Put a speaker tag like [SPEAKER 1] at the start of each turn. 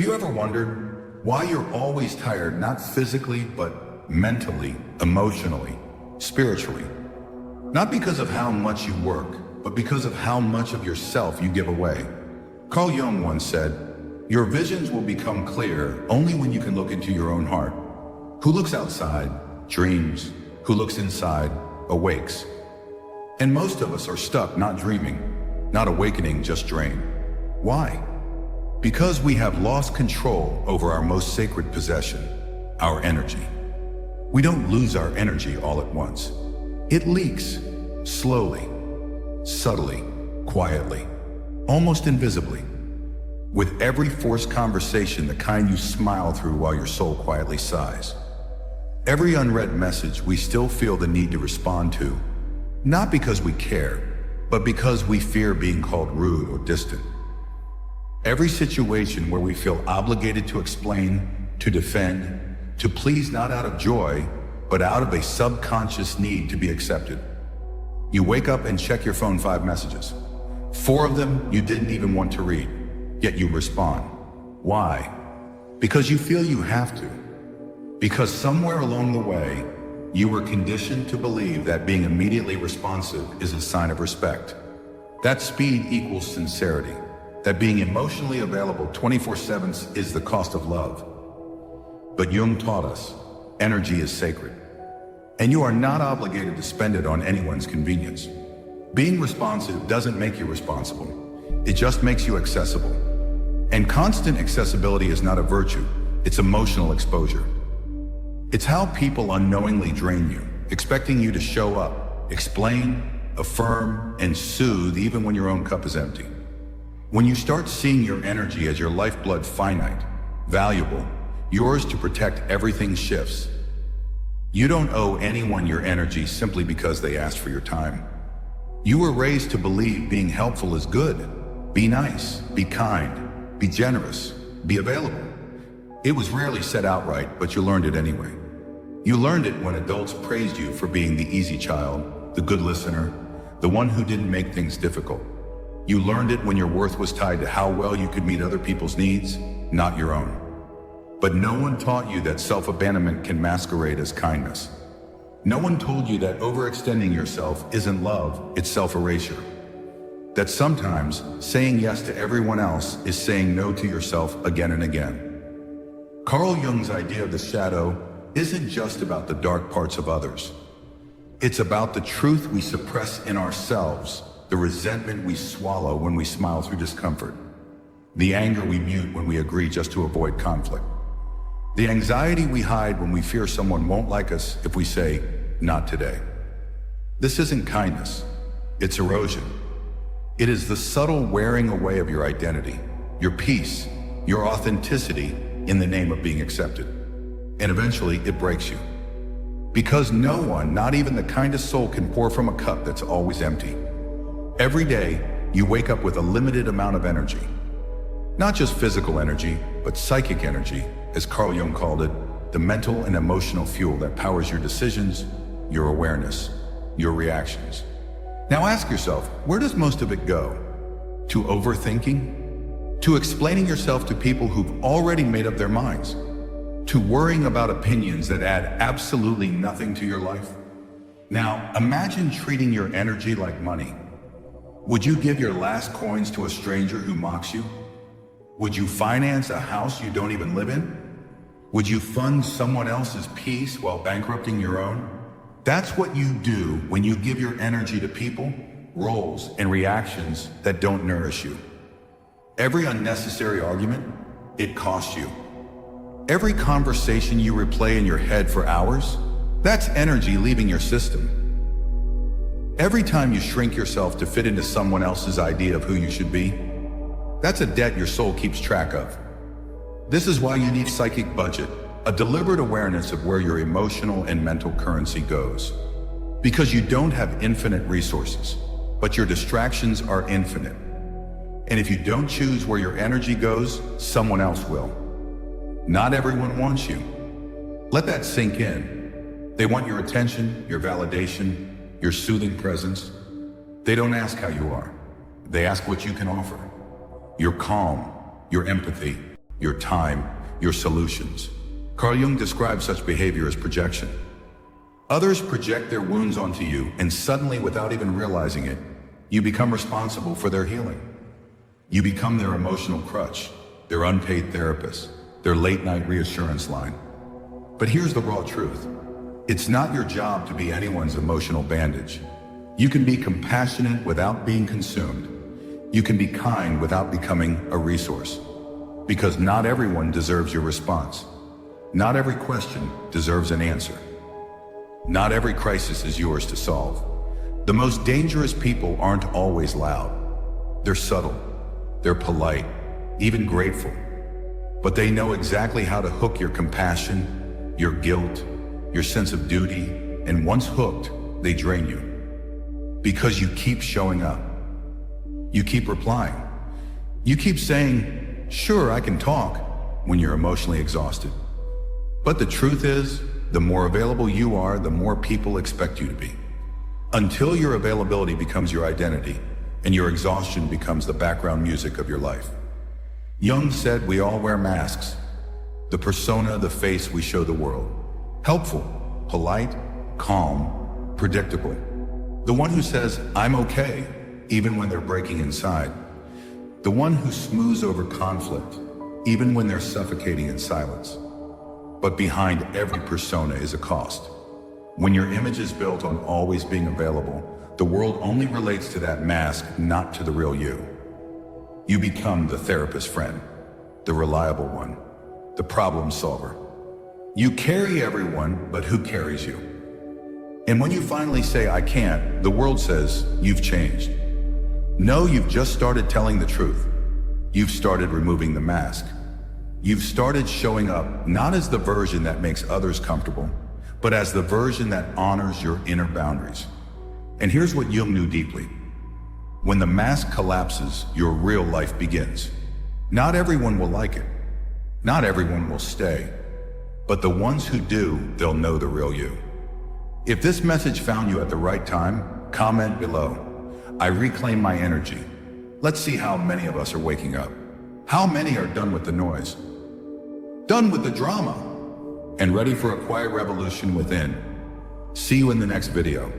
[SPEAKER 1] Have you ever wondered why you're always tired, not physically, but mentally, emotionally, spiritually? Not because of how much you work, but because of how much of yourself you give away. Carl Jung once said, "Your visions will become clear only when you can look into your own heart. Who looks outside, dreams. Who looks inside, awakes." And most of us are stuck not dreaming, not awakening, just drained. Why? Because we have lost control over our most sacred possession, our energy. We don't lose our energy all at once. It leaks, slowly, subtly, quietly, almost invisibly. With every forced conversation, the kind you smile through while your soul quietly sighs. Every unread message we still feel the need to respond to, not because we care, but because we fear being called rude or distant. Every situation where we feel obligated to explain, to defend, to please, not out of joy, but out of a subconscious need to be accepted. You wake up and check your phone 5 messages. 4 of them you didn't even want to read, yet you respond. Why? Because you feel you have to. Because somewhere along the way, you were conditioned to believe that being immediately responsive is a sign of respect. That speed equals sincerity. That being emotionally available 24/7 is the cost of love. But Jung taught us, energy is sacred. And you are not obligated to spend it on anyone's convenience. Being responsive doesn't make you responsible. It just makes you accessible. And constant accessibility is not a virtue, it's emotional exposure. It's how people unknowingly drain you, expecting you to show up, explain, affirm, and soothe even when your own cup is empty. When you start seeing your energy as your lifeblood, finite, valuable, yours to protect, everything shifts. You don't owe anyone your energy simply because they asked for your time. You were raised to believe being helpful is good. Be nice, be kind, be generous, be available. It was rarely said outright, but you learned it anyway. You learned it when adults praised you for being the easy child, the good listener, the one who didn't make things difficult. You learned it when your worth was tied to how well you could meet other people's needs, not your own. But no one taught you that self-abandonment can masquerade as kindness. No one told you that overextending yourself isn't love, it's self-erasure. That sometimes saying yes to everyone else is saying no to yourself again and again. Carl Jung's idea of the shadow isn't just about the dark parts of others. It's about the truth we suppress in ourselves, the resentment we swallow when we smile through discomfort, the anger we mute when we agree just to avoid conflict, the anxiety we hide when we fear someone won't like us if we say, "Not today." This isn't kindness, it's erosion. It is the subtle wearing away of your identity, your peace, your authenticity in the name of being accepted. And eventually it breaks you. Because no one, not even the kindest soul, can pour from a cup that's always empty. Every day, you wake up with a limited amount of energy. Not just physical energy, but psychic energy, as Carl Jung called it, the mental and emotional fuel that powers your decisions, your awareness, your reactions. Now ask yourself, where does most of it go? To overthinking? To explaining yourself to people who've already made up their minds? To worrying about opinions that add absolutely nothing to your life? Now, imagine treating your energy like money. Would you give your last coins to a stranger who mocks you? Would you finance a house you don't even live in? Would you fund someone else's peace while bankrupting your own? That's what you do when you give your energy to people, roles, and reactions that don't nourish you. Every unnecessary argument, it costs you. Every conversation you replay in your head for hours, that's energy leaving your system. Every time you shrink yourself to fit into someone else's idea of who you should be, that's a debt your soul keeps track of. This is why you need psychic budget, a deliberate awareness of where your emotional and mental currency goes. Because you don't have infinite resources, but your distractions are infinite. And if you don't choose where your energy goes, someone else will. Not everyone wants you. Let that sink in. They want your attention, your validation, your soothing presence. They don't ask how you are. They ask what you can offer. Your calm, your empathy, your time, your solutions. Carl Jung describes such behavior as projection. Others project their wounds onto you, and suddenly, without even realizing it, you become responsible for their healing. You become their emotional crutch, their unpaid therapist, their late-night reassurance line. But here's the raw truth. It's not your job to be anyone's emotional bandage. You can be compassionate without being consumed. You can be kind without becoming a resource. Because not everyone deserves your response. Not every question deserves an answer. Not every crisis is yours to solve. The most dangerous people aren't always loud. They're subtle. They're polite, even grateful. But they know exactly how to hook your compassion, your guilt, your sense of duty, and once hooked, they drain you. Because you keep showing up. You keep replying. You keep saying, "Sure, I can talk," when you're emotionally exhausted. But the truth is, the more available you are, the more people expect you to be. Until your availability becomes your identity, and your exhaustion becomes the background music of your life. Jung said we all wear masks. The persona, the face we show the world. Helpful, polite, calm, predictable. The one who says, "I'm okay," even when they're breaking inside. The one who smooths over conflict, even when they're suffocating in silence. But behind every persona is a cost. When your image is built on always being available, the world only relates to that mask, not to the real you. You become the therapist friend, the reliable one, the problem solver. You carry everyone, but who carries you? And when you finally say, "I can't," the world says, "You've changed." No, you've just started telling the truth. You've started removing the mask. You've started showing up not as the version that makes others comfortable, but as the version that honors your inner boundaries. And here's what Jung knew deeply. When the mask collapses, your real life begins. Not everyone will like it. Not everyone will stay. But the ones who do, they'll know the real you. If this message found you at the right time, comment below. I reclaim my energy. Let's see how many of us are waking up. How many are done with the noise? Done with the drama? And ready for a quiet revolution within. See you in the next video.